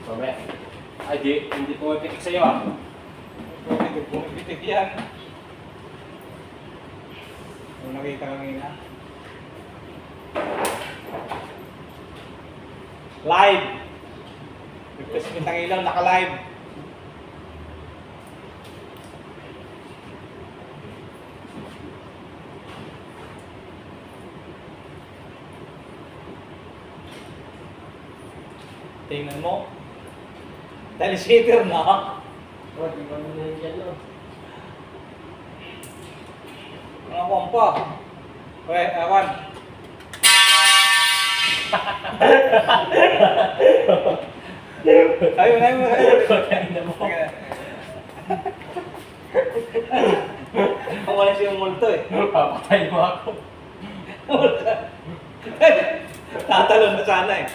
Mamaya. Ay, hindi pumipitik sa'yo ah. Pumipitik yan. Kung nakita kanina. Live! Replacement ng ilaw, naka-live. Tingnan mo. Teleshader na. Oh, di ba mo na yun dyan, no? Mga kompa. Wait, awan. Ayun, ayun, ayun. Ang wala siyang multo eh. Papatay mo ako. Tatalon na sana eh.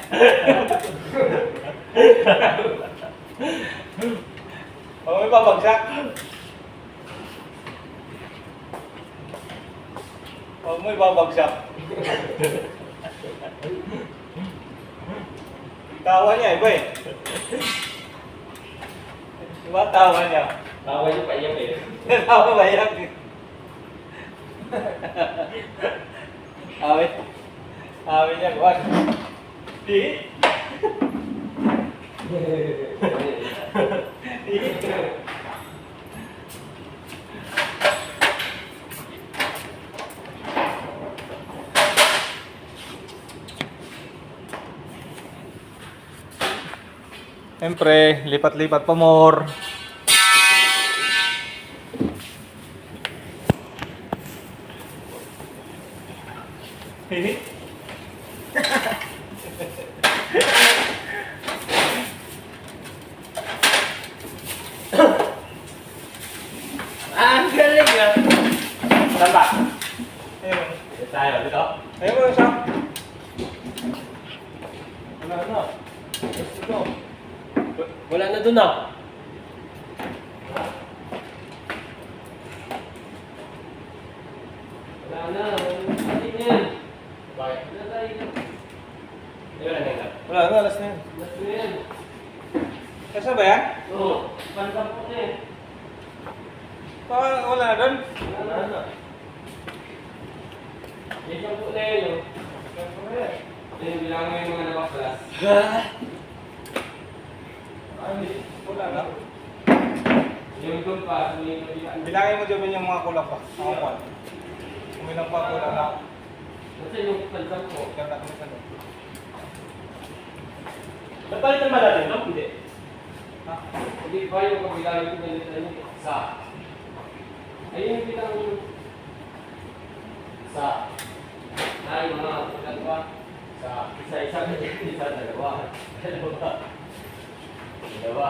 O, may babagsak. O, may babagsak. Tawa niya, iba eh. Diba tawa niya? Tawa niyo pa iyak eh. Tawa ba yan? Awit. Awit niya, buwan. Di. Siyempre, lipat-lipat pa more. Ah, ang galing ah. Saan ba? Ayun. Tayo, dito. Ayun mo siya. Wala na. Gusto ko. Wala na dun ah. Wala na. Wala na yan. Bakit? Wala tayo na. Ayun na nga. Wala na, alas na yun. Last na yan. Kasa ba yan? Oo. Pandang po na eh. Wala na doon. Wala na. Isang po na yun oh. Ayun, bilangan mo yung mga nabaklas. Wala na. Yung doon pa, yung nabilaan. Bilangin mo dyan yung mga kulang pa. Ako pa. Kung ilang pa kulang na. Kasi yung pandang po. Ganda kami sa doon. Napalitan ba natin, no? Hindi. Ha? Hindi ba yung kabilang yung pinalitan niyo? Sa. Ayun yung bilang sa. Ay, mga kapatid ba? Sa isa-isa, isa, dalawa. Dalawa.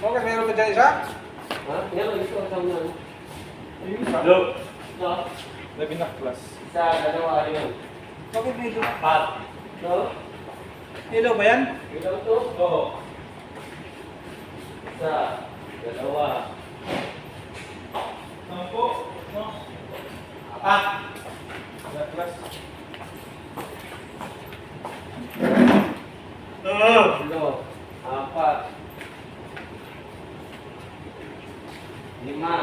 Bakit meron ba dyan isa? Ha? Yan ang gusto ko sa una. Yung isa. Look. No? Labi na class. Isa, dalawa, yun. Bakit may ito? Apat. No? Hello ba yan? Bilang to? Oo. Isa, dalawa. Sampo. No? Apat. Class. Tatlo, apat, lima,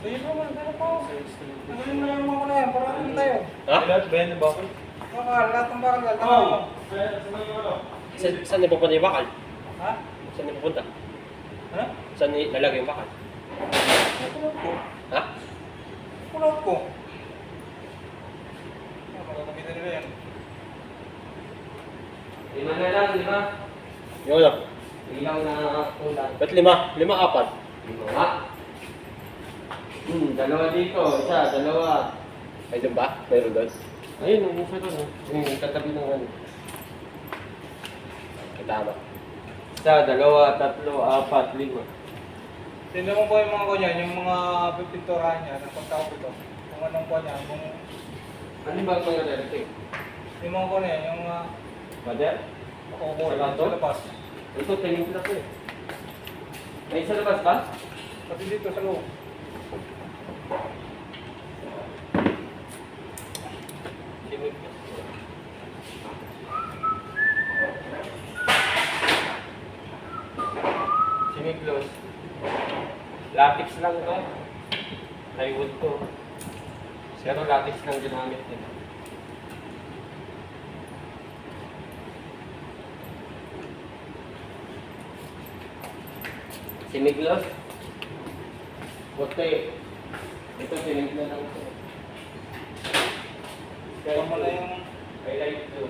Ayun mo, ano pa? Ano na yung mga na yan? Para ano tayo? Ha? Lahat ba yan yung bakal? Bakal, lahat ng bakal. Oo. Saan nipupunta yung bakal? Ha? Saan nipupunta? Ha? Saan nilalagay yung bakal? Kulot ko. Ha? Kulot ko. Magkakabitan nila yan. Lima na lang, lima. Yung ano? Ilaw na ulan. Ba't lima? Lima, apat. Lima nga. Dalawa dito. Isa, dalawa. Ay, doon ba? Mayroon doon? Ayun, yung isa doon. Yung katabi ng ano. Katama. Isa, dalawa, tatlo, apat, lima. Tingnan mo po yung mga kanyan, yung mga pipinturahan niya, napagtao ko ito. Kung anong po niya, kung Ano ba ang mga electric? yung mga kanyan, yung Mother? kukuha Sa lang kanto? sa labas. Ito, tinimpla ko eh. May sa labas ba? Pati dito sa loob. Simiglos. Latex lang to. Plywood to. Pero latex lang ginamit nila. Simiglos. Puti. Ito sinigla lang to. Kaya mo na yung highlight to.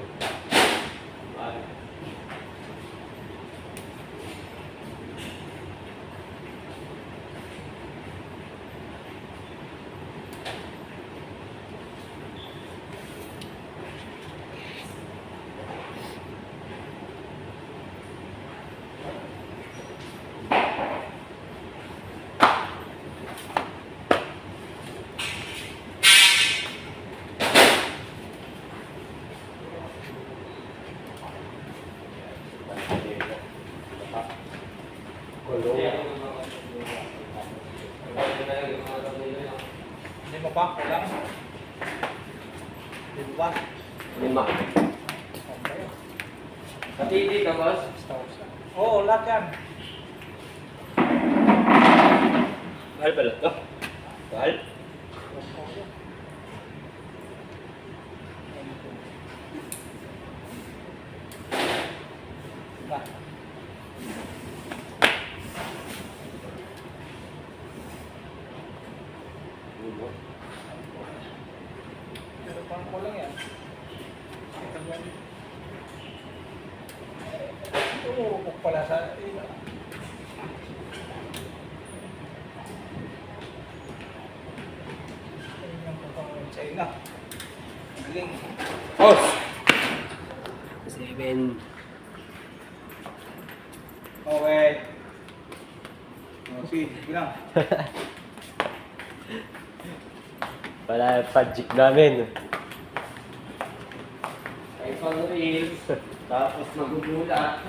hindi mo pa, wala. Hindi mo pa. 5. Pati dito, boss. Oo, lahat yan. Mahal pala to. Mahal? Nah. Pero pang kulang yan. Tumurupok pala sa... China. Galing. Boss! 7. Okay. Sige, bilang. Wala yung project namin. Ay, pang reels. Tapos magugula.